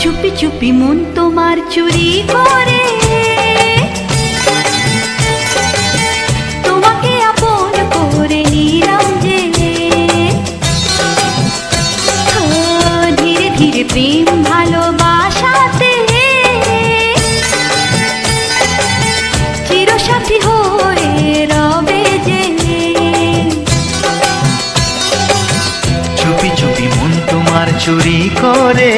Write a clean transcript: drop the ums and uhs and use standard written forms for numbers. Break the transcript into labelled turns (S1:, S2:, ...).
S1: চুপি চুপি মন তোমার চুরি করে তোমাকে আপন করে নিলাম যে। ধীরে ধীরে প্রেম ভালোবাসাতে চিরসাথী হয়ে রবে যে।
S2: চুপি চুপি মন তোমার চুরি করে